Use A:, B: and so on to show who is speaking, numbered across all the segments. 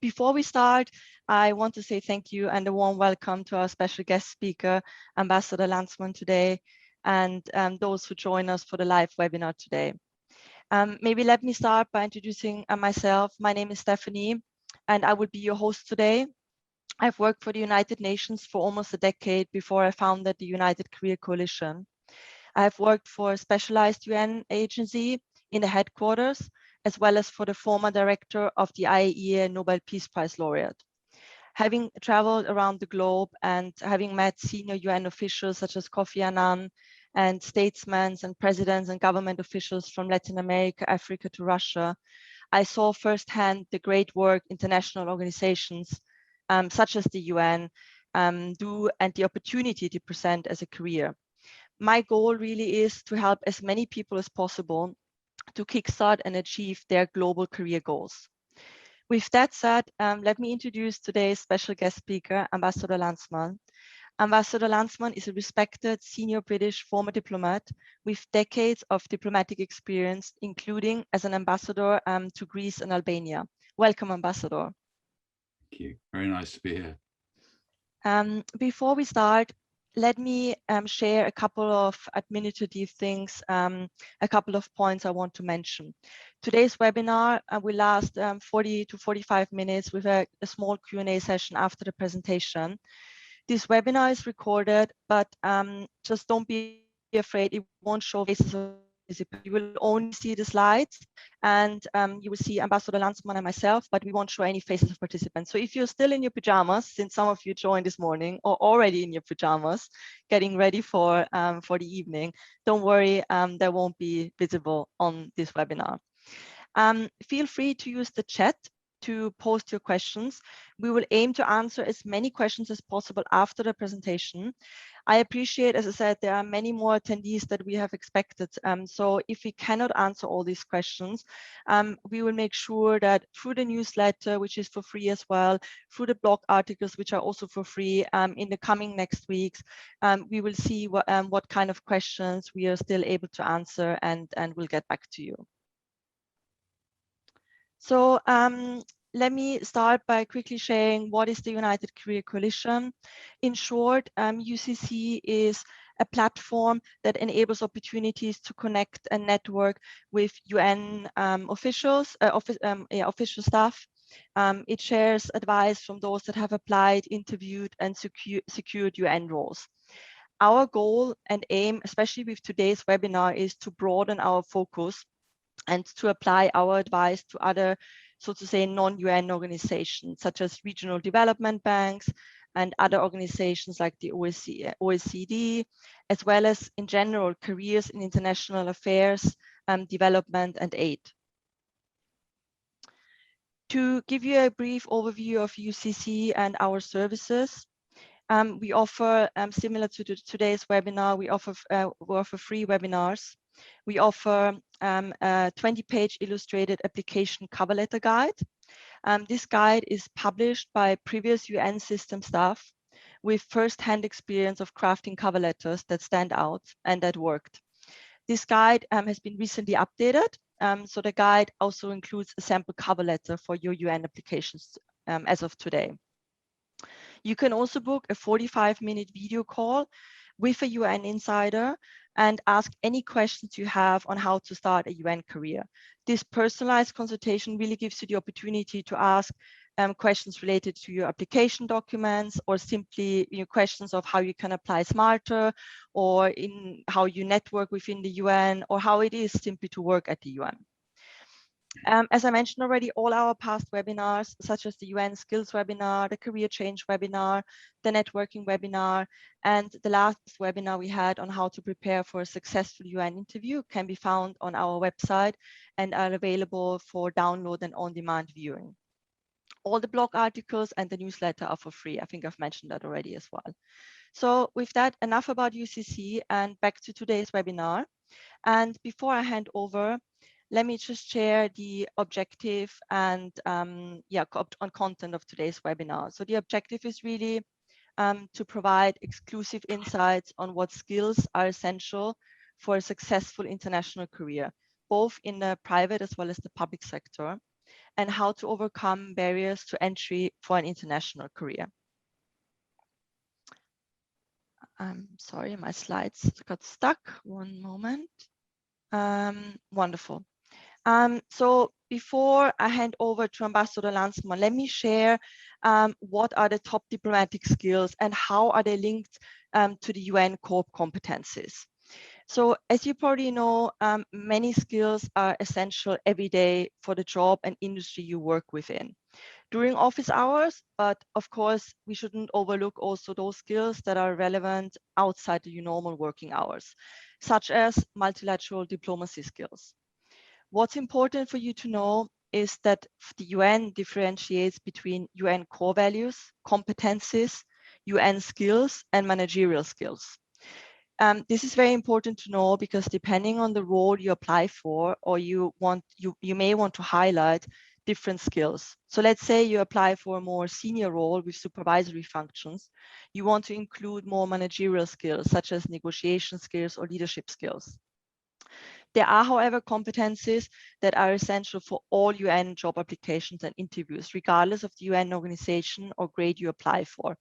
A: Before we start, I want to say thank you and a warm welcome to our special guest speaker, Ambassador Landsman today, and those who join us for the live webinar today. Maybe let me start by introducing myself. My name is Stephanie, and I will be your host today. I've worked for the United Nations for almost a decade before I founded the United Career Coalition. I have worked for a specialized UN agency in the headquarters, as well as for the former director of the IAEA Nobel Peace Prize laureate. Having traveled around the globe and having met senior UN officials such as Kofi Annan and statesmen and presidents and government officials from Latin America, Africa to Russia, I saw firsthand the great work international organizations such as the UN do and the opportunity to present as a career. My goal really is to help as many people as possible to kickstart and achieve their global career goals. With that said, let me introduce today's special guest speaker, Ambassador Landsman. Ambassador Landsman is a respected senior British former diplomat with decades of diplomatic experience, including as an ambassador to Greece and Albania. Welcome, Ambassador.
B: Thank you. Very nice to be here.
A: Before we start, let me share a couple of administrative things, a couple of points I want to mention. Today's webinar will last 40 to 45 minutes with a small Q&A session after the presentation. This webinar is recorded, but just don't be afraid, it won't show faces of participants. You will only see the slides and you will see Ambassador Landsman and myself, but we won't show any faces of participants. So if you're still in your pajamas, since some of you joined this morning or already in your pajamas, getting ready for the evening, don't worry, they won't be visible on this webinar. Feel free to use the chat to post your questions. We will aim to answer as many questions as possible after the presentation. I appreciate, as I said, there are many more attendees that we have expected. So if we cannot answer all these questions, we will make sure that through the newsletter, which is for free as well, through the blog articles, which are also for free, in the coming next weeks, we will see what kind of questions we are still able to answer, and we'll get back to you. So let me start by quickly sharing what is the United Career Coalition. In short, UCC is a platform that enables opportunities to connect and network with UN officials, official staff. It shares advice from those that have applied, interviewed, and secured UN roles. Our goal and aim, especially with today's webinar, is to broaden our focus and to apply our advice to other, so to say, non-UN organizations, such as regional development banks and other organizations like the OECD, as well as in general careers in international affairs, development and aid. To give you a brief overview of UCC and our services, we offer, similar to today's webinar, we offer free webinars. We offer a 20-page illustrated application cover letter guide. This guide is published by previous UN system staff with first-hand experience of crafting cover letters that stand out and that worked. This guide has been recently updated. So the guide also includes a sample cover letter for your UN applications as of today. You can also book a 45-minute video call with a UN insider and ask any questions you have on how to start a UN career. This personalized consultation really gives you the opportunity to ask questions related to your application documents, or simply questions of how you can apply smarter, or in how you network within the UN, or how it is simply to work at the UN. As I mentioned already, all our past webinars, such as the UN Skills webinar, the Career Change webinar, the Networking webinar, and the last webinar we had on how to prepare for a successful UN interview, can be found on our website and are available for download and on-demand viewing. All the blog articles and the newsletter are for free. I think I've mentioned that already as well. So with that, enough about UCC, and back to today's webinar. And before I hand over, let me just share the objective and on content of today's webinar. So the objective is really to provide exclusive insights on what skills are essential for a successful international career, both in the private as well as the public sector. and how to overcome barriers to entry for an international career. I'm sorry, my slides got stuck. One moment. Wonderful. So before I hand over to Ambassador Landsman, let me share what are the top diplomatic skills and how are they linked to the UN core competencies. So as you probably know, many skills are essential every day for the job and industry you work within during office hours, but of course, we shouldn't overlook also those skills that are relevant outside the normal working hours, such as multilateral diplomacy skills. What's important for you to know is that the UN differentiates between UN core values, competencies, UN skills, and managerial skills. This is very important to know because depending on the role you apply for, or you may want to highlight different skills. So let's say you apply for a more senior role with supervisory functions. You want to include more managerial skills, such as negotiation skills or leadership skills. There are, however, competencies that are essential for all UN job applications and interviews, regardless of the UN organization or grade you apply for.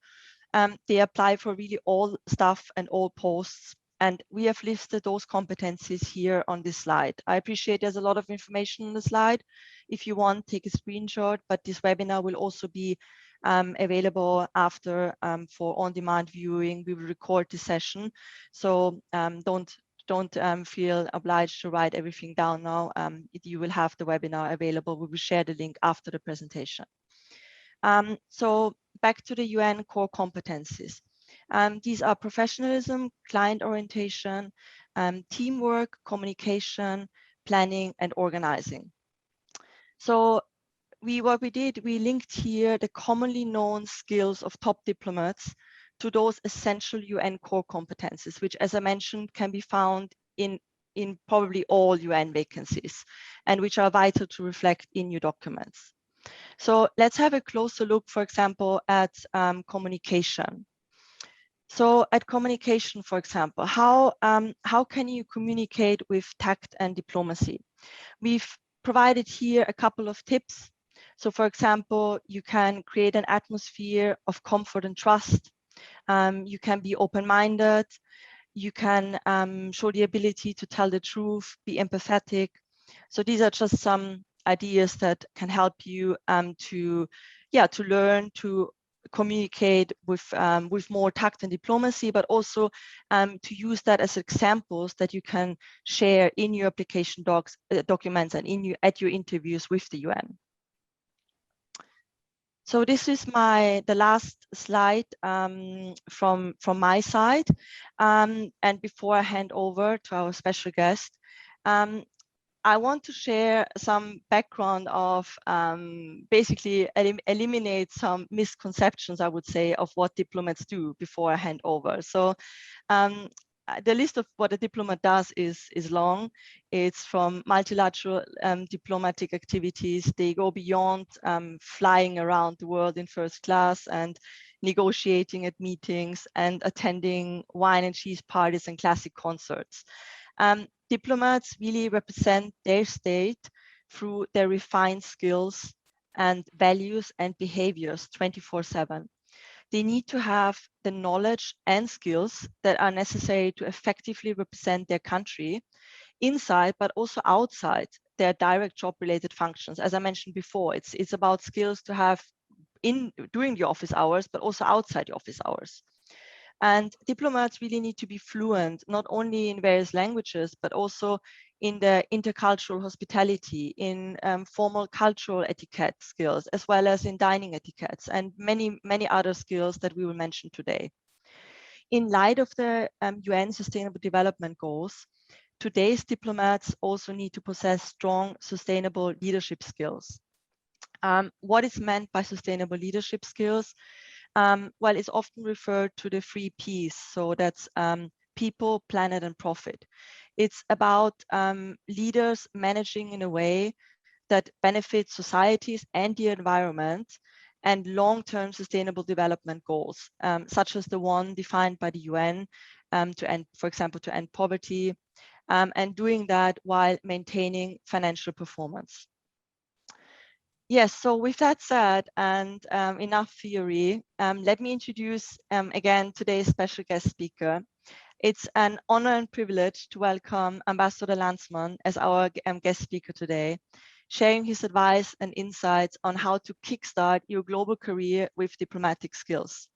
A: They apply for really all staff and all posts. And we have listed those competencies here on this slide. I appreciate there's a lot of information on the slide. If you want, take a screenshot, but this webinar will also be available after for on-demand viewing. We will record the session. So don't feel obliged to write everything down now. You will have the webinar available. We will share the link after the presentation. So back to the UN core competencies. These are professionalism, client orientation, teamwork, communication, planning, and organizing. So what we did, we linked here the commonly known skills of top diplomats to those essential UN core competencies, which, as I mentioned, can be found in probably all UN vacancies and which are vital to reflect in your documents. So let's have a closer look, for example, at communication. So at communication, for example, how can you communicate with tact and diplomacy? We've provided here a couple of tips. So for example, you can create an atmosphere of comfort and trust. You can be open-minded. You can show the ability to tell the truth, be empathetic. So these are just some ideas that can help you to learn to communicate with more tact and diplomacy, but also to use that as examples that you can share in your application documents and at your interviews with the UN. So this is the last slide from my side. And before I hand over to our special guest, I want to share some background of basically eliminate some misconceptions, I would say, of what diplomats do before I hand over. So the list of what a diplomat does is long. It's from multilateral diplomatic activities. They go beyond flying around the world in first class and negotiating at meetings and attending wine and cheese parties and classic concerts. Diplomats really represent their state through their refined skills and values and behaviors 24/7. They need to have the knowledge and skills that are necessary to effectively represent their country inside, but also outside their direct job-related functions. As I mentioned before, it's about skills to have during the office hours, but also outside the office hours. And diplomats really need to be fluent, not only in various languages, but also in the intercultural hospitality, in formal cultural etiquette skills, as well as in dining etiquettes and many, many other skills that we will mention today. In light of the UN Sustainable Development Goals, today's diplomats also need to possess strong sustainable leadership skills. What is meant by sustainable leadership skills? Well, it's often referred to the 3 Ps. So that's people, planet, and profit. It's about leaders managing in a way that benefits societies and the environment and long-term sustainable development goals, such as the one defined by the UN to end, for example, to end poverty, and doing that while maintaining financial performance. Yes, so with that said, and enough theory, let me introduce again today's special guest speaker. It's an honor and privilege to welcome Ambassador Landsman as our guest speaker today, sharing his advice and insights on how to kickstart your global career with diplomatic skills.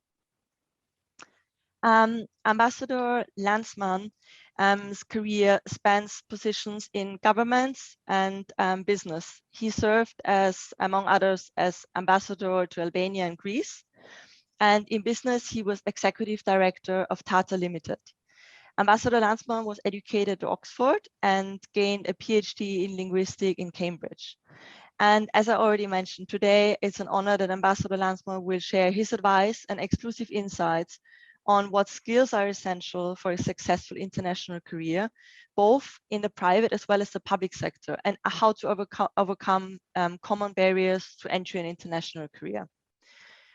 A: Ambassador Landsman's career spans positions in governments and business. He served as, among others, as ambassador to Albania and Greece. And in business, he was executive director of Tata Limited. Ambassador Landsman was educated at Oxford and gained a PhD in linguistics in Cambridge. And as I already mentioned today, it's an honor that Ambassador Landsman will share his advice and exclusive insights on what skills are essential for a successful international career, both in the private as well as the public sector, and how to overcome common barriers to entry an international career.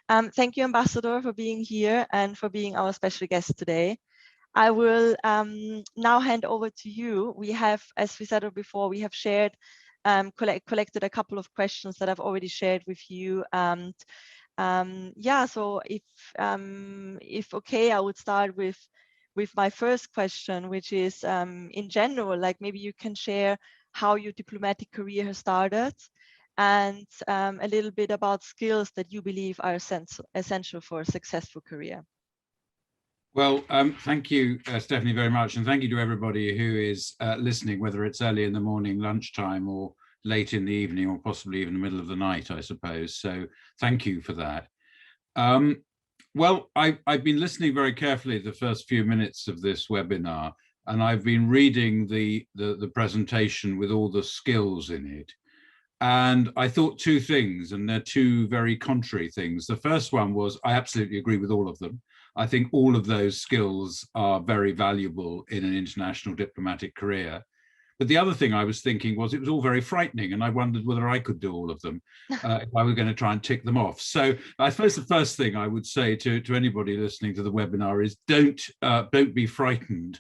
A: Thank you, Ambassador, for being here and for being our special guest today. I will now hand over to you. We have, as we said before, we have shared, collected a couple of questions that I've already shared with you. And yeah, so if okay, I would start with my first question, which is in general, like maybe you can share how your diplomatic career has started and a little bit about skills that you believe are essential for a successful career.
B: Well, thank you, Stephanie, very much. And thank you to everybody who is listening, whether it's early in the morning, lunchtime, or late in the evening, or possibly even the middle of the night, I suppose. So thank you for that. Well, I've been listening very carefully the first few minutes of this webinar, and I've been reading the presentation with all the skills in it. And I thought two things, and they're two very contrary things. The first one was, I absolutely agree with all of them. I think all of those skills are very valuable in an international diplomatic career. But the other thing I was thinking was it was all very frightening, and I wondered whether I could do all of them if I were going to try and tick them off. So I suppose the first thing I would say to anybody listening to the webinar is don't be frightened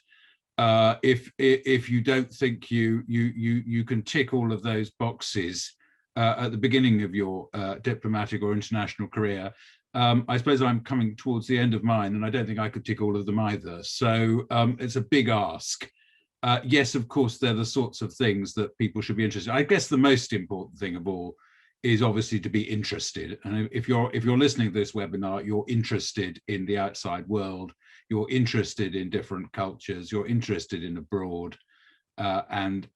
B: if you don't think you can tick all of those boxes at the beginning of your diplomatic or international career. I suppose I'm coming towards the end of mine, and I don't think I could tick all of them either. So it's a big ask. Yes, of course, they're the sorts of things that people should be interested in. I guess the most important thing of all is obviously to be interested. And if you're listening to this webinar, you're interested in the outside world, you're interested in different cultures, you're interested in abroad, and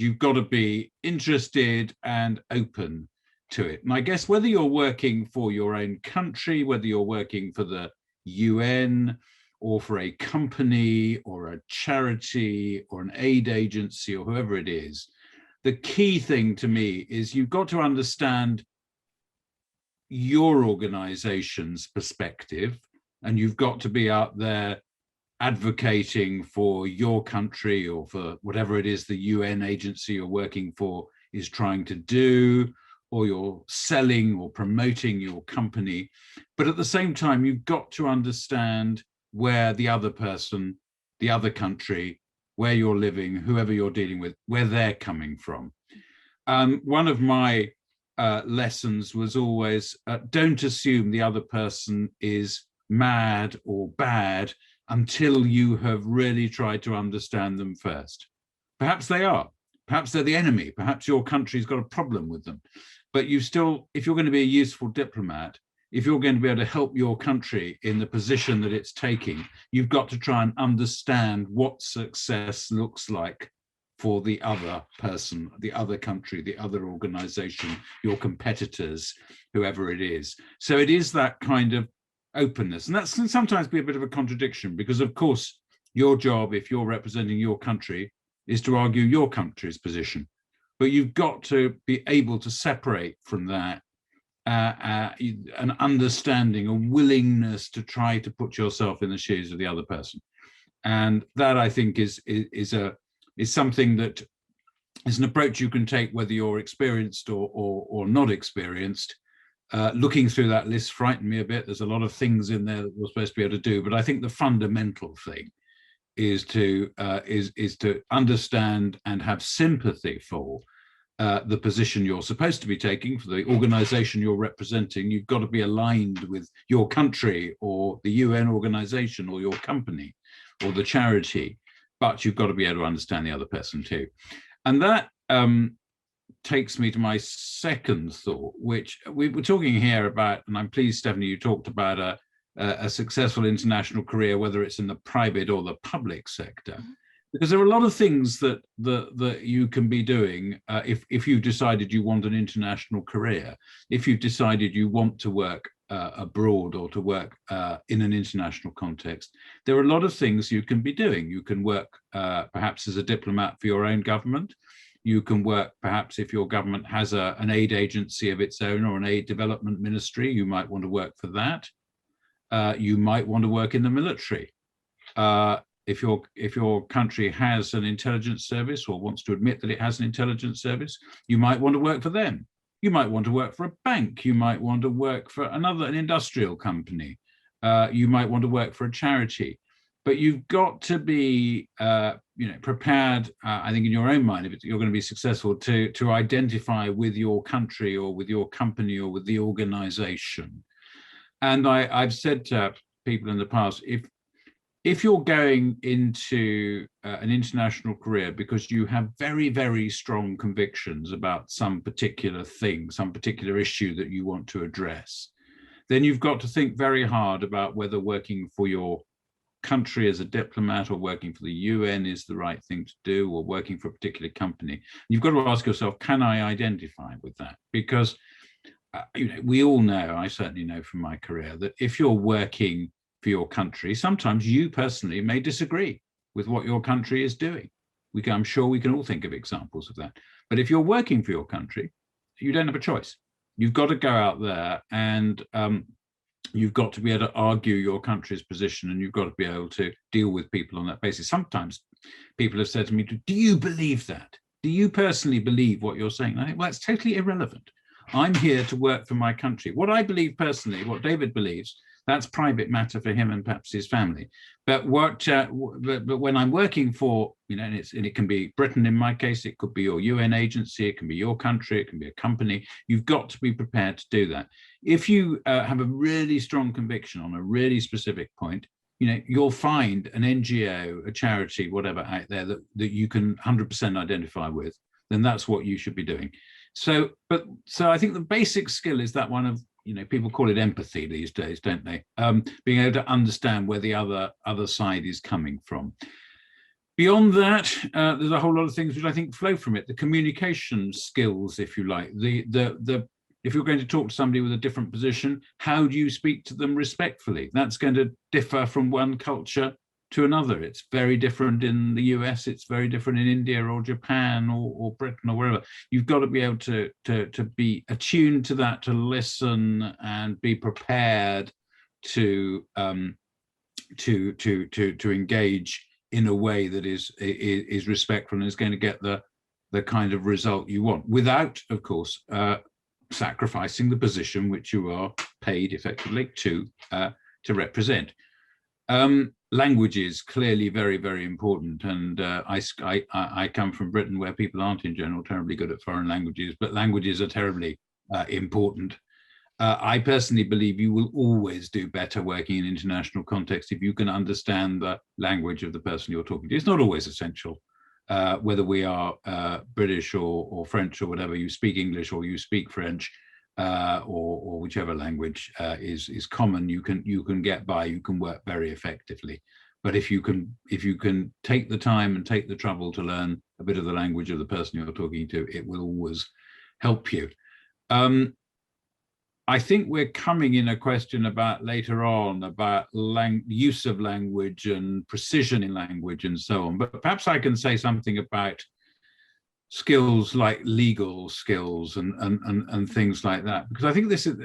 B: you've got to be interested and open to it. And I guess whether you're working for your own country, whether you're working for the UN or for a company or a charity or an aid agency or whoever it is, the key thing to me is you've got to understand your organization's perspective, and you've got to be out there advocating for your country or for whatever it is the UN agency you're working for is trying to do, or you're selling or promoting your company. But at the same time, you've got to understand where the other person, the other country, where you're living, whoever you're dealing with, where they're coming from. One of my lessons was always don't assume the other person is mad or bad until you have really tried to understand them first. Perhaps they are. Perhaps they're the enemy. Perhaps your country's got a problem with them. But you still, if you're going to be a useful diplomat, if you're going to be able to help your country in the position that it's taking, you've got to try and understand what success looks like for the other person, the other country, the other organization, your competitors, whoever it is. So it is that kind of openness. And that can sometimes be a bit of a contradiction because, of course, your job, if you're representing your country, is to argue your country's position. But you've got to be able to separate from that an understanding, a willingness to try to put yourself in the shoes of the other person. And that, I think, is something that is an approach you can take whether you're experienced or not experienced. Looking through that list frightened me a bit. There's a lot of things in there that we're supposed to be able to do, but I think the fundamental thing is to understand and have sympathy for the position you're supposed to be taking for the organization you're representing. You've got to be aligned with your country or the UN organization or your company or the charity, but you've got to be able to understand the other person too. And that takes me to my second thought, which we were talking here about, and I'm pleased, Stephanie, you talked about a successful international career, whether it's in the private or the public sector. Because there are a lot of things that you can be doing if you've decided you want an international career, if you've decided you want to work abroad or to work in an international context. There are a lot of things you can be doing. You can work perhaps as a diplomat for your own government. You can work perhaps if your government has an aid agency of its own or an aid development ministry, you might want to work for that. You might want to work in the military. If your country has an intelligence service or wants to admit that it has an intelligence service, you might want to work for them. You might want to work for a bank. You might want to work for an industrial company. You might want to work for a charity. But you've got to be prepared, I think in your own mind, if you're going to be successful, to identify with your country or with your company or with the organization. And I've said to people in the past, if you're going into an international career because you have very, very strong convictions about some particular thing, some particular issue that you want to address, then you've got to think very hard about whether working for your country as a diplomat or working for the UN is the right thing to do, or working for a particular company. You've got to ask yourself, can I identify with that? Because we all know, I certainly know from my career, that if you're working for your country, sometimes you personally may disagree with what your country is doing. I'm sure we can all think of examples of that. But if you're working for your country, you don't have a choice. You've got to go out there and you've got to be able to argue your country's position, and you've got to be able to deal with people on that basis. Sometimes people have said to me, do you believe that? Do you personally believe what you're saying? And I think, well, that's totally irrelevant. I'm here to work for my country. What I believe personally, what David believes, that's private matter for him and perhaps his family. But but when I'm working for, and it can be Britain in my case, it could be your UN agency, it can be your country, it can be a company. You've got to be prepared to do that. If you have a really strong conviction on a really specific point, you'll find an NGO, a charity, whatever out there that you can 100% identify with. Then that's what you should be doing. So I think the basic skill is that one of, people call it empathy these days, don't they? Being able to understand where the other side is coming from. Beyond that, there's a whole lot of things which I think flow from it. The communication skills, if you like, if you're going to talk to somebody with a different position, how do you speak to them respectfully? That's going to differ from one culture to another. It's very different in the US, it's very different in India or Japan or Britain or wherever. You've got to be able to be attuned to that, to listen and be prepared to engage in a way that is respectful and is going to get the kind of result you want, without, of course, sacrificing the position which you are paid effectively to represent. Language is clearly very, very important, and I come from Britain, where people aren't in general terribly good at foreign languages, but languages are terribly important. I personally believe you will always do better working in international context if you can understand the language of the person you're talking to. It's not always essential, whether we are British or French or whatever. You speak English or you speak French, or whichever language is common, you can get by, you can work very effectively. But if you can take the time and take the trouble to learn a bit of the language of the person you're talking to, it will always help you. I think we're coming in a question about later on about use of language and precision in language and so on. But perhaps I can say something about skills like legal skills and things like that, because I think this is,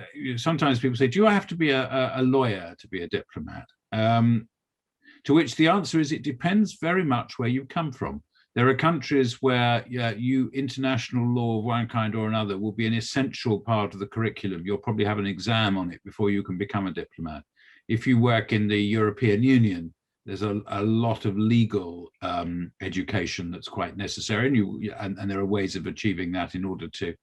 B: sometimes people say, do I have to be a lawyer to be a diplomat? To which the answer is, it depends very much where you come from. There are countries where international law of one kind or another will be an essential part of the curriculum. You'll probably have an exam on it before you can become a diplomat. If you work in the European Union, there's a lot of legal education that's quite necessary, and there are ways of achieving that in order to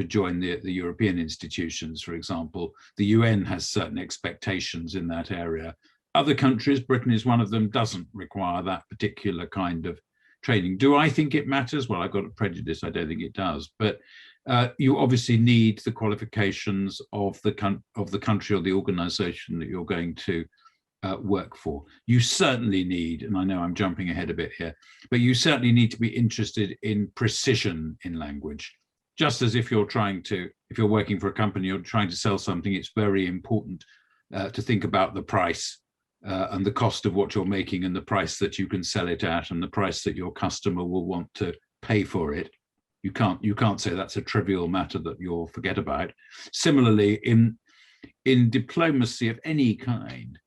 B: join the European institutions. For example, the UN has certain expectations in that area. Other countries, Britain is one of them, doesn't require that particular kind of training. Do I think it matters? Well, I've got a prejudice. I don't think it does. But you obviously need the qualifications of the country or the organization that you're going to work for. You certainly need, and I know I'm jumping ahead a bit here, but you certainly need to be interested in precision in language. Just as if you're working for a company, you're trying to sell something, it's very important to think about the price and the cost of what you're making, and the price that you can sell it at, and the price that your customer will want to pay for it. You can't say that's a trivial matter that you'll forget about. Similarly, in diplomacy of any kind,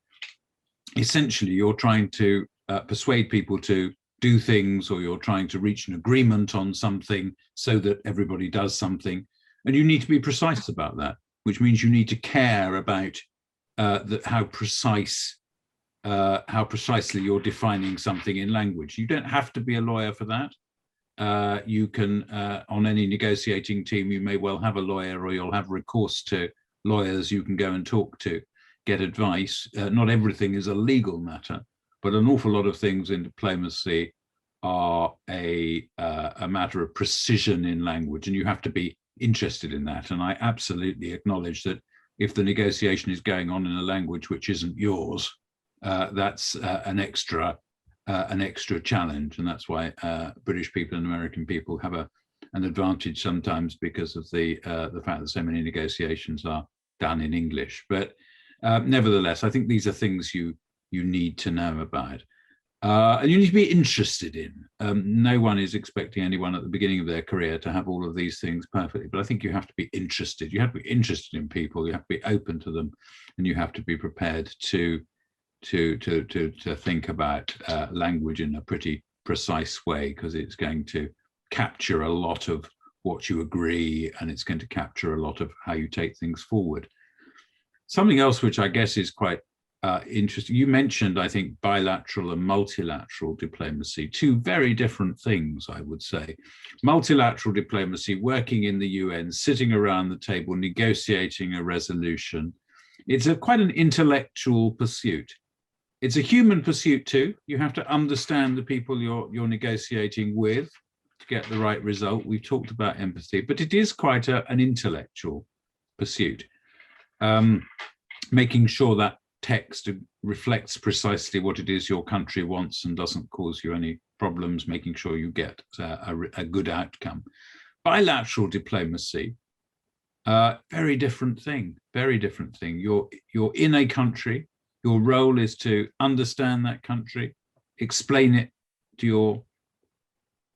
B: essentially you're trying to persuade people to do things, or you're trying to reach an agreement on something so that everybody does something, and you need to be precise about that, which means you need to care about how precisely you're defining something in language. You don't have to be a lawyer for that. You can, on any negotiating team, you may well have a lawyer, or you'll have recourse to lawyers you can go and talk to, get advice. Not everything is a legal matter, but an awful lot of things in diplomacy are a matter of precision in language, and you have to be interested in that. And I absolutely acknowledge that if the negotiation is going on in a language which isn't yours, that's an extra challenge, and that's why British people and American people have an advantage sometimes, because of the fact that so many negotiations are done in English. But nevertheless, I think these are things you need to know about, and you need to be interested in. No one is expecting anyone at the beginning of their career to have all of these things perfectly, but I think you have to be interested. You have to be interested in people. You have to be open to them, and you have to be prepared to think about language in a pretty precise way, because it's going to capture a lot of what you agree, and it's going to capture a lot of how you take things forward. Something else which I guess is quite interesting, you mentioned, I think, bilateral and multilateral diplomacy, two very different things, I would say. Multilateral diplomacy, working in the UN, sitting around the table, negotiating a resolution. It's quite an intellectual pursuit. It's a human pursuit too. You have to understand the people you're negotiating with to get the right result. We've talked about empathy, but it is quite an intellectual pursuit. Making sure that text reflects precisely what it is your country wants and doesn't cause you any problems, making sure you get a good outcome. Bilateral diplomacy, very different thing, very different thing. You're in a country. Your role is to understand that country, explain it to your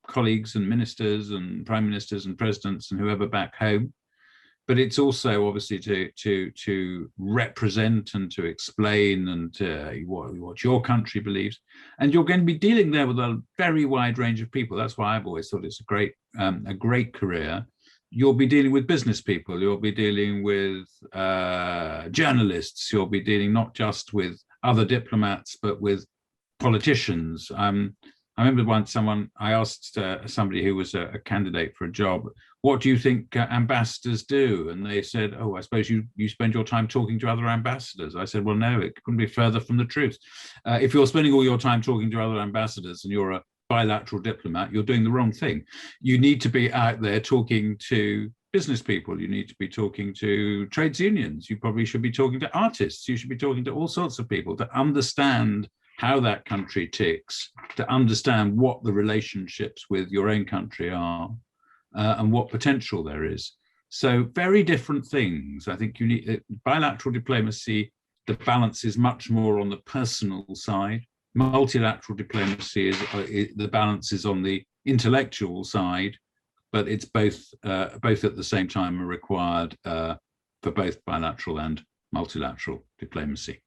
B: colleagues and ministers and prime ministers and presidents and whoever back home. But it's also obviously to represent and to explain and what your country believes. And you're going to be dealing there with a very wide range of people. That's why I've always thought it's a great career. You'll be dealing with business people. You'll be dealing with journalists. You'll be dealing not just with other diplomats, but with politicians. I remember once I asked somebody who was a candidate for a job, what do you think ambassadors do? And they said, oh, I suppose you spend your time talking to other ambassadors. I said, well, no, it couldn't be further from the truth. If you're spending all your time talking to other ambassadors and you're a bilateral diplomat, you're doing the wrong thing. You need to be out there talking to business people. You need to be talking to trades unions. You probably should be talking to artists. You should be talking to all sorts of people to understand how that country ticks, to understand what the relationships with your own country are, and what potential there is. So very different things. I think you need bilateral diplomacy. The balance is much more on the personal side. Multilateral diplomacy is the balance is on the intellectual side, but it's both at the same time are required for both bilateral and multilateral diplomacy.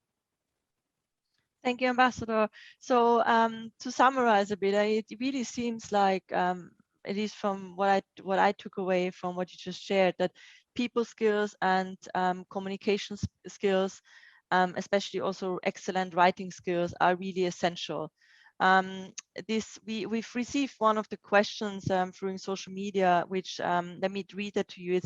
A: Thank you, Ambassador. So to summarize a bit, it really seems like, at least from what I took away from what you just shared, that people skills and communication skills especially also excellent writing skills, are really essential. We've received one of the questions through social media, which let me read that to you.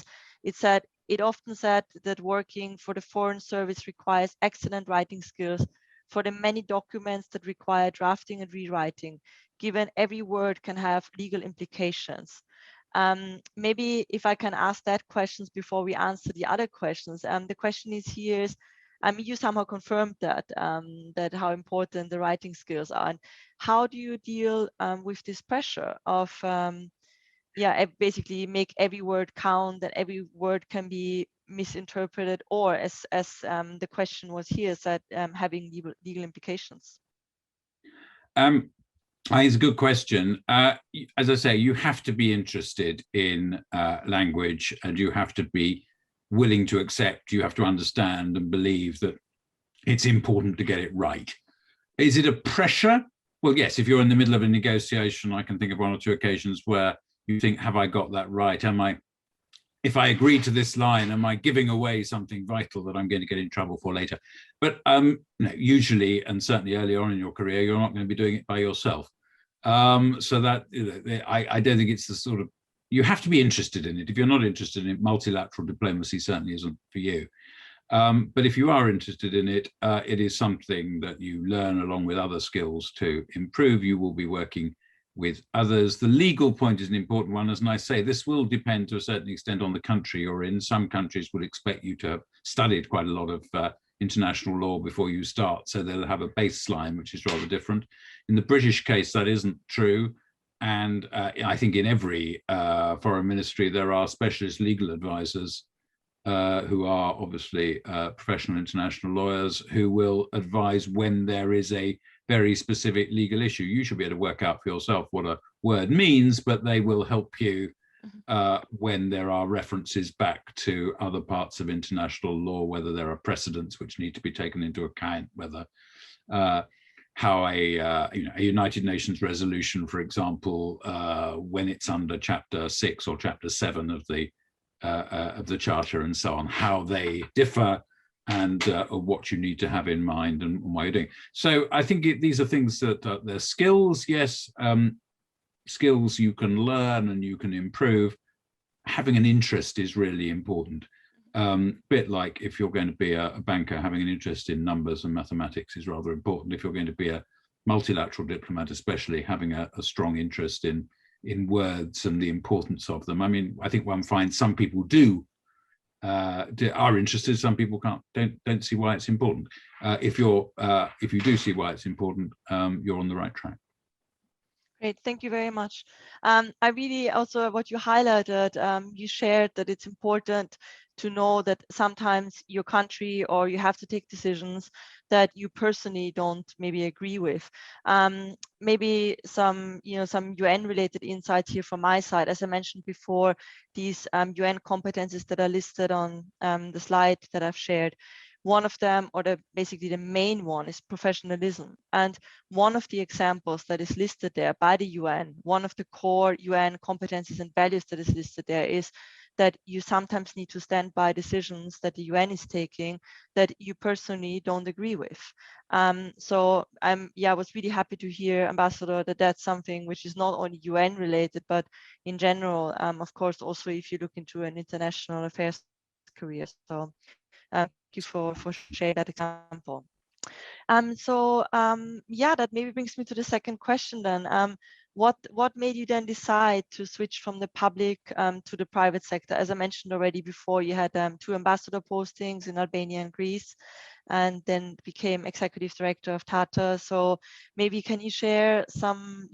A: It often said that working for the Foreign Service requires excellent writing skills for the many documents that require drafting and rewriting, given every word can have legal implications. Maybe if I can ask that questions before we answer the other questions. The question is, you somehow confirmed that, that how important the writing skills are. And how do you deal with this pressure of, basically make every word count, that every word can be misinterpreted, or as the question was here, said having legal implications?
B: It's a good question. As I say, you have to be interested in language, and you have to be willing to accept, you have to understand and believe that it's important to get it right. Is it a pressure? Well, yes, if you're in the middle of a negotiation, I can think of one or two occasions where you think, have I got that right? If I agree to this line, am I giving away something vital that I'm going to get in trouble for later? But usually, and certainly early on in your career, you're not going to be doing it by yourself. So that, I don't think it's the sort of, you have to be interested in it. If you're not interested in it, multilateral diplomacy certainly isn't for you. But if you are interested in it, it is something that you learn along with other skills to improve. You will be working with others. The legal point is an important one. As I say, this will depend to a certain extent on the country you're in. Some countries will expect you to have studied quite a lot of international law before you start, so they'll have a baseline which is rather different. In the British case, that isn't true. And I think in every foreign ministry, there are specialist legal advisors who are obviously professional international lawyers who will advise when there is a very specific legal issue. You should be able to work out for yourself what a word means, but they will help you when there are references back to other parts of international law, whether there are precedents which need to be taken into account, whether how a United Nations resolution, for example, when it's under Chapter 6 or Chapter 7 of the Charter and so on, how they differ and what you need to have in mind and why you're doing. So I think these are things that they're skills, yes, skills you can learn and you can improve. Having an interest is really important. Bit like if you're going to be a banker, having an interest in numbers and mathematics is rather important. If you're going to be a multilateral diplomat, especially having a strong interest in words and the importance of them. I mean, I think one finds some people are interested, some people don't see why it's important. If you do see why it's important, you're on the right track.
A: Great, thank you very much. I really also, what you highlighted, you shared that it's important to know that sometimes your country or you have to take decisions that you personally don't maybe agree with. Maybe some UN related insights here from my side. As I mentioned before, these UN competencies that are listed on the slide that I've shared. One of them, or basically the main one, is professionalism. And one of the examples that is listed there by the UN, one of the core UN competencies and values that is listed there is that you sometimes need to stand by decisions that the UN is taking that you personally don't agree with. So I was really happy to hear, Ambassador, that that's something which is not only UN related, but in general, of course, also if you look into an international affairs career. So thank you for sharing that example. That maybe brings me to the second question then. What made you then decide to switch from the public to the private sector? As I mentioned already before, you had 2 ambassador postings in Albania and Greece, and then became executive director of Tata. So maybe can you share some,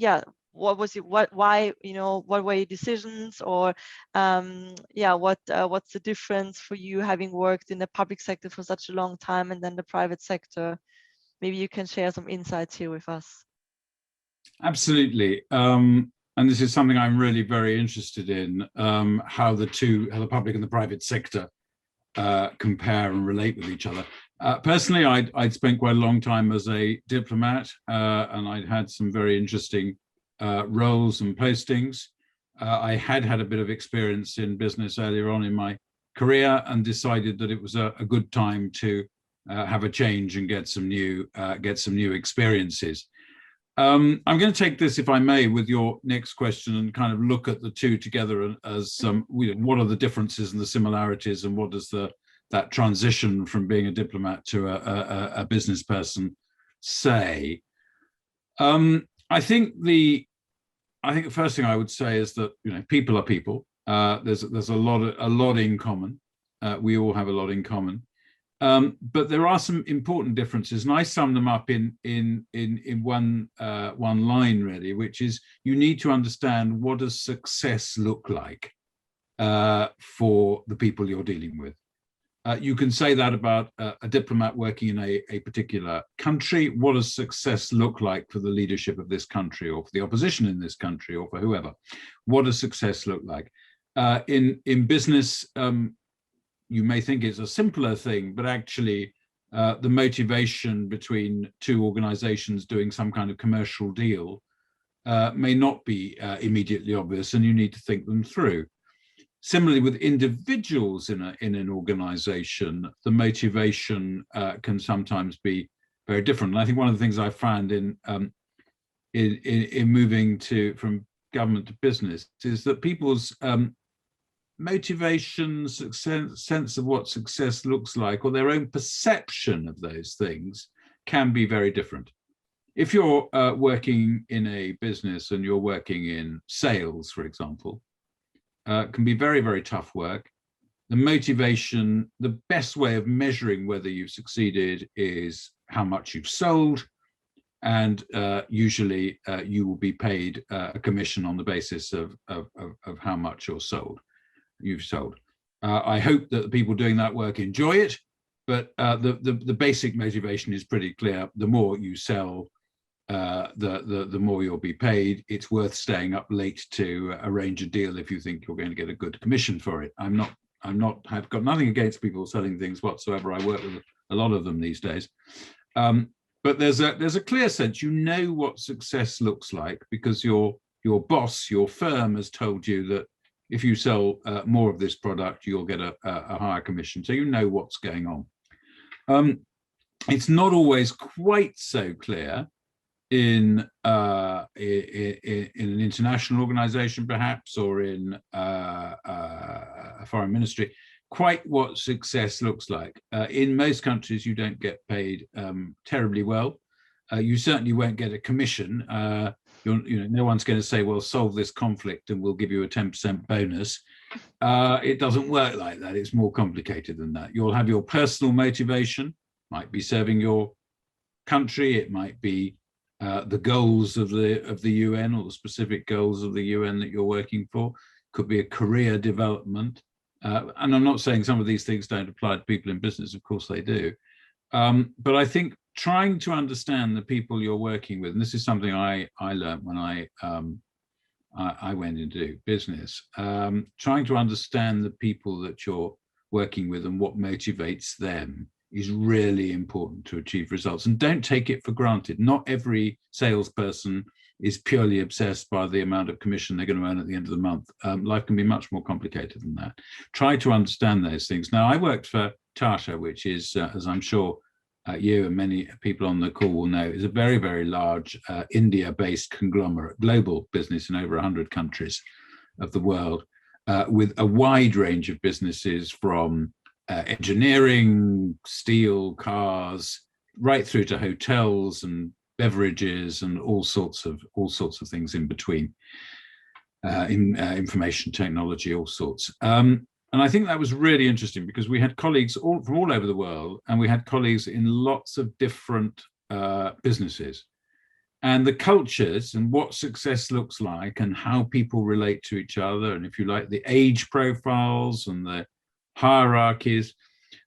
A: what was it, why, what were your decisions, or what's the difference for you having worked in the public sector for such a long time and then the private sector? Maybe you can share some insights here with us.
B: Absolutely. And this is something I'm really very interested in, how the public and the private sector compare and relate with each other. Personally, I'd spent quite a long time as a diplomat, and I'd had some very interesting roles and postings. I had a bit of experience in business earlier on in my career and decided that it was a good time to have a change and get some new experiences. I'm going to take this, if I may, with your next question and kind of look at the two together as what are the differences and the similarities, and what does that transition from being a diplomat to a business person say. I think the first thing I would say is that people are people. There's a lot in common. We all have a lot in common. But there are some important differences, and I sum them up in one line, really, which is you need to understand what does success look like for the people you're dealing with. You can say that about a diplomat working in a particular country. What does success look like for the leadership of this country, or for the opposition in this country, or for whoever? What does success look like? In business, you may think it's a simpler thing, but actually the motivation between two organizations doing some kind of commercial deal may not be immediately obvious, and you need to think them through. Similarly, with individuals in an organization, the motivation can sometimes be very different. And I think one of the things I found in moving from government to business is that people's motivations, sense of what success looks like, or their own perception of those things can be very different. If you're working in a business and you're working in sales, for example, can be very, very tough work. The motivation, the best way of measuring whether you've succeeded is how much you've sold. And usually you will be paid a commission on the basis of how much you've sold. I hope that the people doing that work enjoy it, but the basic motivation is pretty clear. The more you sell, the more you'll be paid. It's worth staying up late to arrange a deal if you think you're going to get a good commission for it. I've got nothing against people selling things whatsoever. I work with a lot of them these days. But there's a clear sense, what success looks like, because your boss, your firm, has told you that if you sell more of this product, you'll get a higher commission. So you know what's going on. It's not always quite so clear in an international organization, perhaps, or in a foreign ministry, quite what success looks like. In most countries, you don't get paid terribly well. You certainly won't get a commission. No one's going to say, well, solve this conflict and we'll give you a 10% bonus. It doesn't work like that. It's more complicated than that. You'll have your personal motivation, might be serving your country. It might be the goals of the UN, or the specific goals of the UN that you're working for. Could be a career development. And I'm not saying some of these things don't apply to people in business. Of course they do. But I think trying to understand the people you're working with, and this is something I learned when I went into business, trying to understand the people that you're working with and what motivates them is really important to achieve results. And don't take it for granted. Not every salesperson is purely obsessed by the amount of commission they're going to earn at the end of the month. Life can be much more complicated than that. Try to understand those things. Now, I worked for Tata, which is, as I'm sure you and many people on the call will know, is a very, very large India-based conglomerate, global business in over 100 countries of the world, with a wide range of businesses from engineering, steel, cars, right through to hotels and beverages and all sorts of things in between, information technology, all sorts. And I think that was really interesting because we had colleagues from all over the world, and we had colleagues in lots of different businesses. And the cultures and what success looks like and how people relate to each other, and if you like, the age profiles and the hierarchies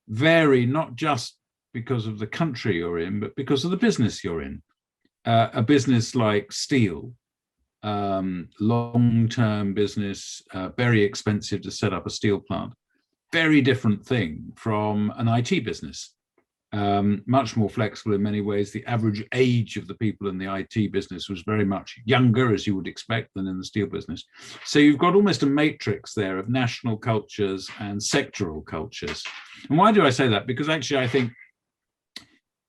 B: vary, not just because of the country you're in, but because of the business you're in. A business like steel, long-term business, very expensive to set up a steel plant, very different thing from an IT business, much more flexible in many ways. The average age of the people in the IT business was very much younger, as you would expect, than in the steel business. So you've got almost a matrix there of national cultures and sectoral cultures. And why do I say that? Because actually I think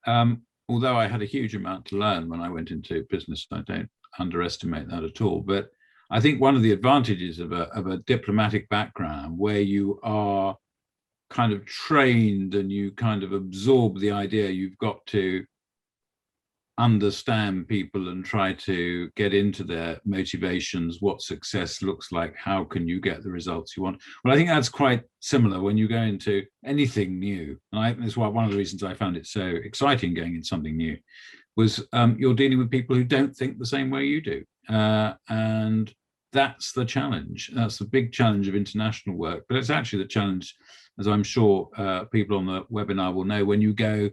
B: although I had a huge amount to learn when I went into business, I don't underestimate that at all. But I think one of the advantages of a diplomatic background, where you are kind of trained and you kind of absorb the idea you've got to understand people and try to get into their motivations, what success looks like, how can you get the results you want. Well, I think that's quite similar when you go into anything new. And that's why one of the reasons I found it so exciting going into something new was you're dealing with people who don't think the same way you do. And that's the challenge. That's the big challenge of international work. But it's actually the challenge, as I'm sure people on the webinar will know, when you go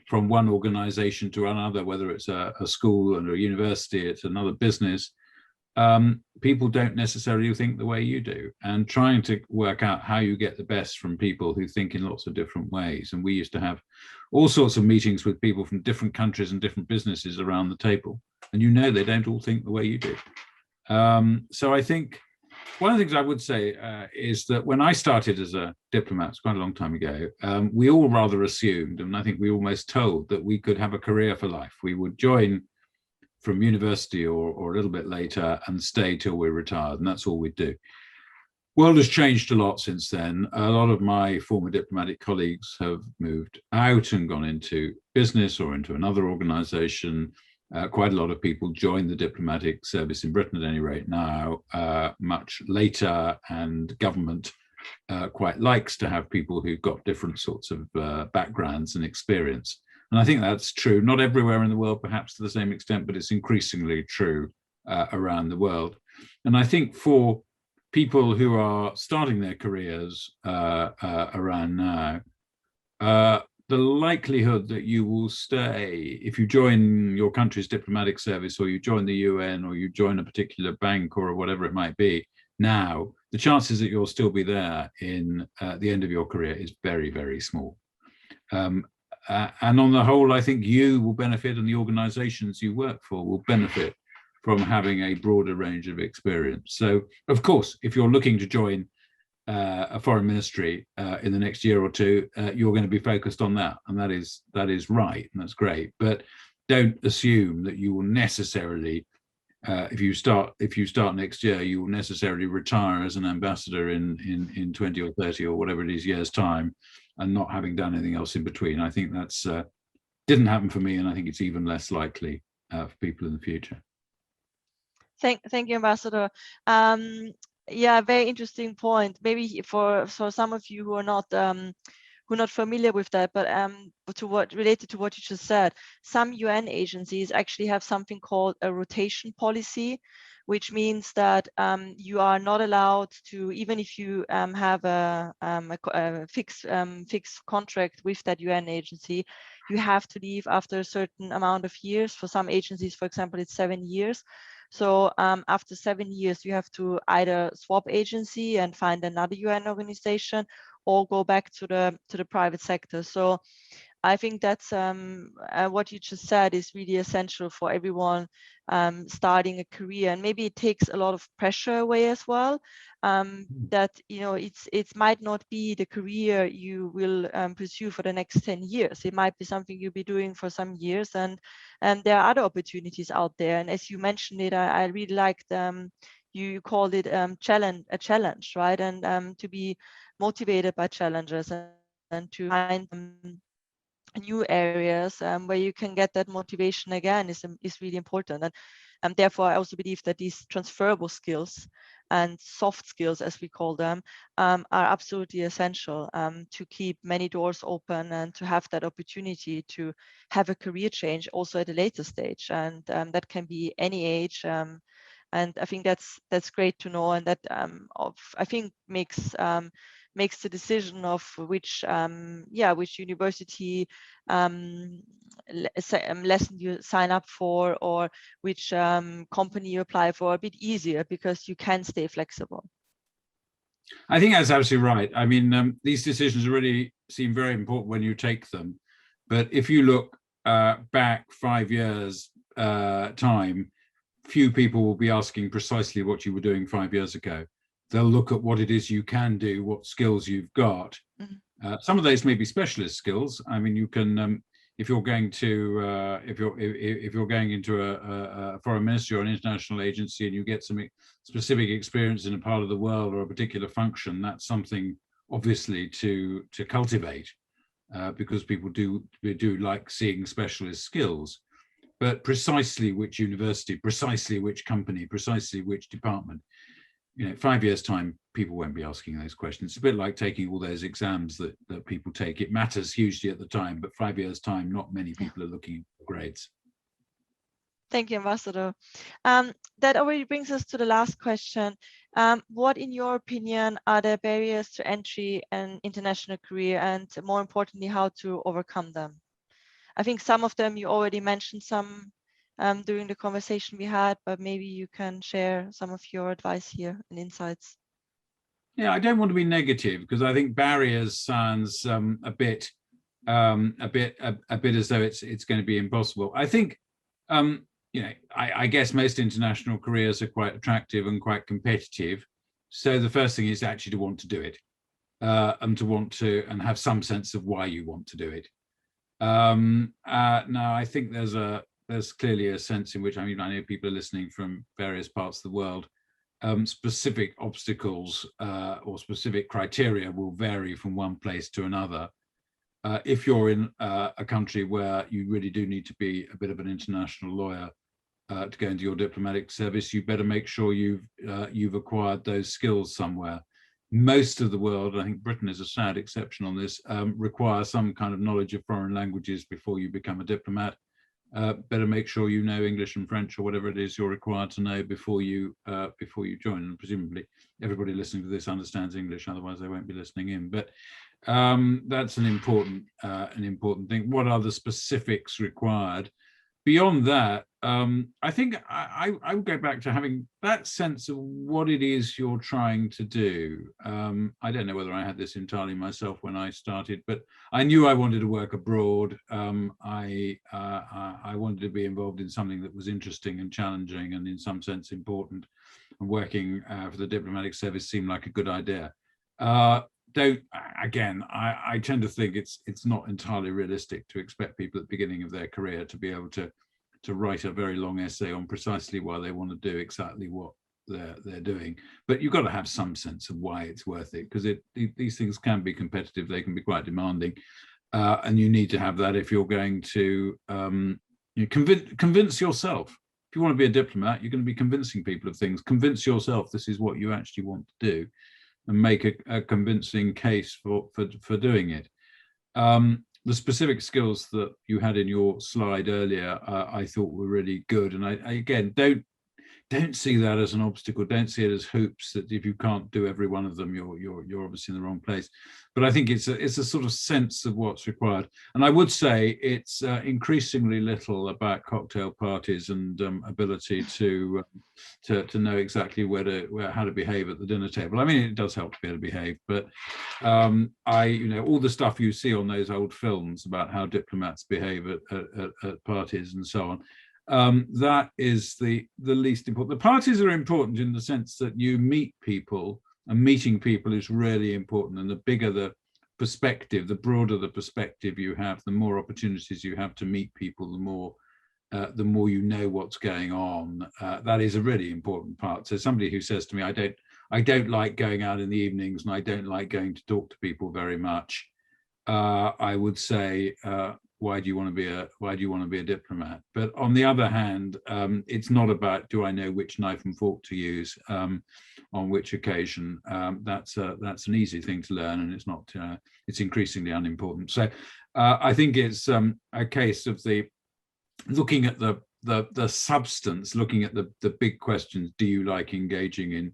B: from one organization to another, whether it's a school or a university, it's another business, people don't necessarily think the way you do, and trying to work out how you get the best from people who think in lots of different ways. And we used to have all sorts of meetings with people from different countries and different businesses around the table, and they don't all think the way you do. So I think one of the things I would say is that when I started as a diplomat, it's quite a long time ago, we all rather assumed, and I think we almost told, that we could have a career for life. We would join from university or a little bit later and stay till we're retired, and that's all we'd do. World has changed a lot since then. A lot of my former diplomatic colleagues have moved out and gone into business or into another organization. Quite a lot of people join the diplomatic service in Britain, at any rate now, much later, and government quite likes to have people who've got different sorts of backgrounds and experience. And I think that's true, not everywhere in the world, perhaps to the same extent, but it's increasingly true around the world. And I think for people who are starting their careers around now, the likelihood that you will stay, if you join your country's diplomatic service, or you join the UN, or you join a particular bank, or whatever it might be, now, the chances that you'll still be there in the end of your career is very, very small. And on the whole, I think you will benefit, and the organizations you work for will benefit from having a broader range of experience. So, of course, if you're looking to join a foreign ministry in the next year or two, you're going to be focused on that, and that is right, and that's great. But don't assume that you will necessarily, if you start next year, you will necessarily retire as an ambassador in 20 or 30 or whatever it is years time, and not having done anything else in between. I think that's didn't happen for me, and I think it's even less likely for people in the future.
A: Thank you, Ambassador. Yeah, very interesting point. Maybe for some of you who are not familiar with that, but related to what you just said, some UN agencies actually have something called a rotation policy, which means that you are not allowed to, even if you have a fixed contract with that UN agency, you have to leave after a certain amount of years. For some agencies, for example, it's 7 years. So after 7 years, you have to either swap agency and find another UN organization, or go back to the private sector. So I think that's what you just said is really essential for everyone starting a career, and maybe it takes a lot of pressure away as well. That it might not be the career you will pursue for the next 10 years. It might be something you'll be doing for some years, and there are other opportunities out there. And as you mentioned it, I really liked you called it a challenge, right? And to be motivated by challenges and to find new areas where you can get that motivation again is really important. And therefore, I also believe that these transferable skills and soft skills, as we call them, are absolutely essential to keep many doors open and to have that opportunity to have a career change also at a later stage. And that can be any age. And I think that's great to know, and that I think makes the decision of which university lesson you sign up for, or which company you apply for, a bit easier, because you can stay flexible.
B: I think that's absolutely right. I mean, these decisions really seem very important when you take them, but if you look back 5 years time, few people will be asking precisely what you were doing 5 years ago. They'll look at what it is you can do, what skills you've got. Mm-hmm. Some of those may be specialist skills. I mean, you can, if you're going to if you're going into a foreign ministry or an international agency and you get some specific experience in a part of the world or a particular function, that's something obviously to cultivate, because people do like seeing specialist skills. But precisely which university, precisely which company, precisely which department, 5 years' time, people won't be asking those questions. It's a bit like taking all those exams that people take. It matters hugely at the time, but 5 years' time, not many people are looking at grades.
A: Thank you, Ambassador. That already brings us to the last question. What, in your opinion, are the barriers to entry an international career, and more importantly, how to overcome them? I think some of them you already mentioned some during the conversation we had, but maybe you can share some of your advice here and insights.
B: Yeah, I don't want to be negative, because I think barriers sounds a bit as though it's going to be impossible. I think I guess most international careers are quite attractive and quite competitive. So the first thing is actually to want to do it, and to want to and have some sense of why you want to do it. Now, I think there's clearly a sense in which, I know people are listening from various parts of the world. Specific obstacles or specific criteria will vary from one place to another. If you're in a country where you really do need to be a bit of an international lawyer to go into your diplomatic service, you better make sure you've acquired those skills somewhere. Most of the world, I think Britain is a sad exception on this, require some kind of knowledge of foreign languages before you become a diplomat. Better make sure you know English and French or whatever it is you're required to know before you join. And presumably everybody listening to this understands English, otherwise they won't be listening in. But that's an important thing. What are the specifics required? Beyond that, I think I would go back to having that sense of what it is you're trying to do. I don't know whether I had this entirely myself when I started, but I knew I wanted to work abroad. I wanted to be involved in something that was interesting and challenging and in some sense important, and working for the diplomatic service seemed like a good idea. I tend to think it's not entirely realistic to expect people at the beginning of their career to be able to write a very long essay on precisely why they want to do exactly what they're doing. But you've got to have some sense of why it's worth it, because these things can be competitive, they can be quite demanding, and you need to have that if you're going to convince yourself. If you want to be a diplomat, you're going to be convincing people of things. Convince yourself this is what you actually want to do, and make a convincing case for doing it. The specific skills that you had in your slide earlier, I thought were really good. And I again, don't see that as an obstacle. Don't see it as hoops that if you can't do every one of them, you're obviously in the wrong place. But I think it's a sort of sense of what's required. And I would say it's increasingly little about cocktail parties and ability to know exactly how to behave at the dinner table. I mean, it does help to be able to behave, but all the stuff you see on those old films about how diplomats behave at parties and so on. That is the least important. The parties are important in the sense that you meet people, and meeting people is really important. And the bigger the perspective, the broader the perspective you have, the more opportunities you have to meet people, the more you know what's going on. That is a really important part. So somebody who says to me, I don't like going out in the evenings and I don't like going to talk to people very much, I would say, why do you want to be a diplomat? But on the other hand, it's not about do I know which knife and fork to use on which occasion. That's an easy thing to learn, and it's not. It's increasingly unimportant. So I think it's a case of looking at the substance, looking at the big questions. Do you like engaging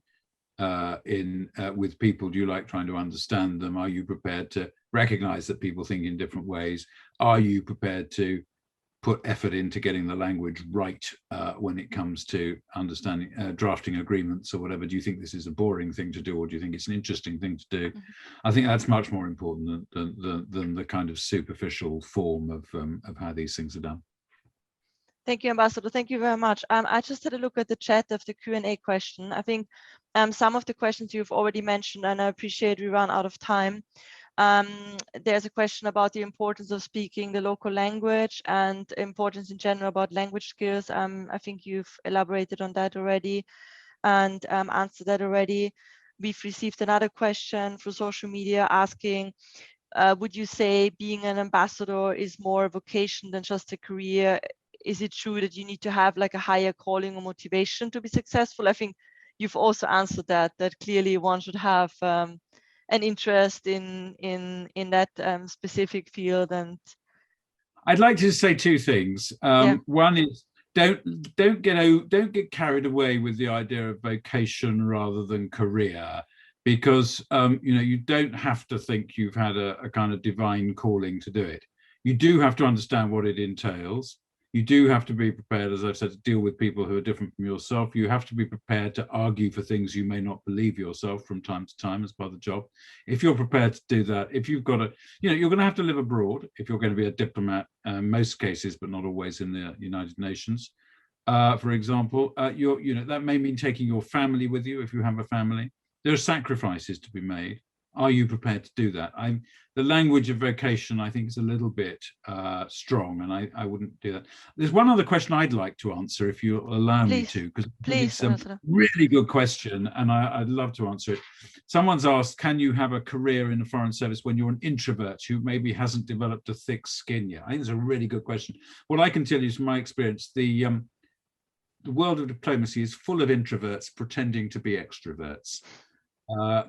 B: with people? Do you like trying to understand them? Are you prepared to recognize that people think in different ways? Are you prepared to put effort into getting the language right when it comes to understanding, drafting agreements or whatever? Do you think this is a boring thing to do, or do you think it's an interesting thing to do? I think that's much more important than the kind of superficial form of how these things are done.
A: Thank you, Ambassador. Thank you very much. I just had a look at the chat of the Q&A question. I think some of the questions you've already mentioned, and I appreciate we run out of time. There's a question about the importance of speaking the local language and importance in general about language skills. I think you've elaborated on that already and answered that already. We've received another question through social media asking, would you say being an ambassador is more a vocation than just a career? Is it true that you need to have like a higher calling or motivation to be successful? I think you've also answered that clearly one should have an interest in that specific field. And
B: I'd like to say two things. One is don't get carried away with the idea of vocation rather than career, because you don't have to think you've had a kind of divine calling to do it. You do have to understand what it entails. You do have to be prepared, as I've said, to deal with people who are different from yourself. You have to be prepared to argue for things you may not believe yourself from time to time as part of the job. If you're prepared to do that, if you've got you're going to have to live abroad if you're going to be a diplomat, most cases, but not always in the United Nations. For example, that may mean taking your family with you if you have a family. There are sacrifices to be made. Are you prepared to do that? The language of vocation, I think, is a little bit strong, and I wouldn't do that. There's one other question I'd like to answer, if you allow me to, because it's a really good question, and I'd love to answer it. Someone's asked, can you have a career in the Foreign Service when you're an introvert who maybe hasn't developed a thick skin yet? I think it's a really good question. What I can tell you is, from my experience, the world of diplomacy is full of introverts pretending to be extroverts. A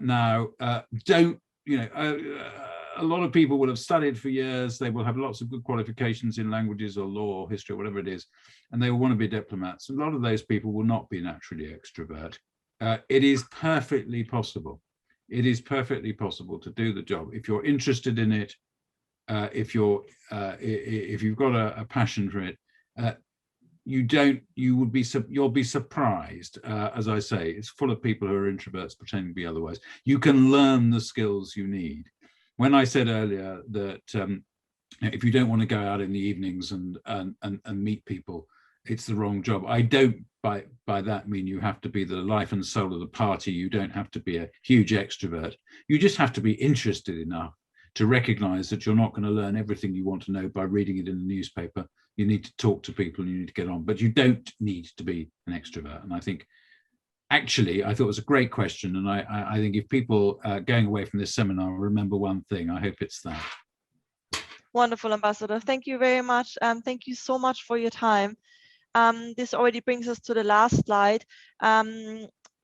B: lot of people will have studied for years, they will have lots of good qualifications in languages or law or history or whatever it is, and they will want to be diplomats. A lot of those people will not be naturally extrovert. It is perfectly possible. It is perfectly possible to do the job if you're interested in it, if you've got a passion for it. You'll be surprised. As I say, it's full of people who are introverts pretending to be otherwise. You can learn the skills you need. When I said earlier that if you don't want to go out in the evenings and meet people, it's the wrong job. I don't by that mean you have to be the life and soul of the party. You don't have to be a huge extrovert. You just have to be interested enough to recognize that you're not going to learn everything you want to know by reading it in the newspaper. You need to talk to people and you need to get on, but you don't need to be an extrovert. And I think, actually, I thought it was a great question. And I think if people going away from this seminar remember one thing, I hope it's that.
A: Wonderful, Ambassador. Thank you very much. Thank you so much for your time. This already brings us to the last slide.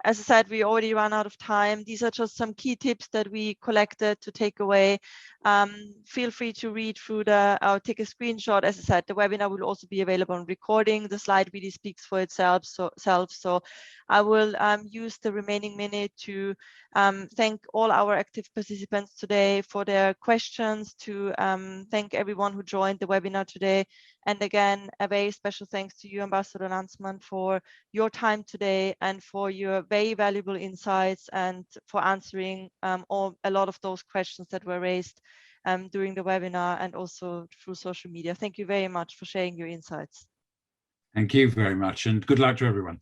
A: As I said, we already ran out of time. These are just some key tips that we collected to take away. Feel free to read through or take a screenshot. As I said, the webinar will also be available on recording. The slide really speaks for itself. So I will use the remaining minute to thank all our active participants today for their questions, to thank everyone who joined the webinar today. And again, a very special thanks to you, Ambassador Lansman, for your time today and for your very valuable insights and for answering a lot of those questions that were raised during the webinar and also through social media. Thank you very much for sharing your insights.
B: Thank you very much, and good luck to everyone.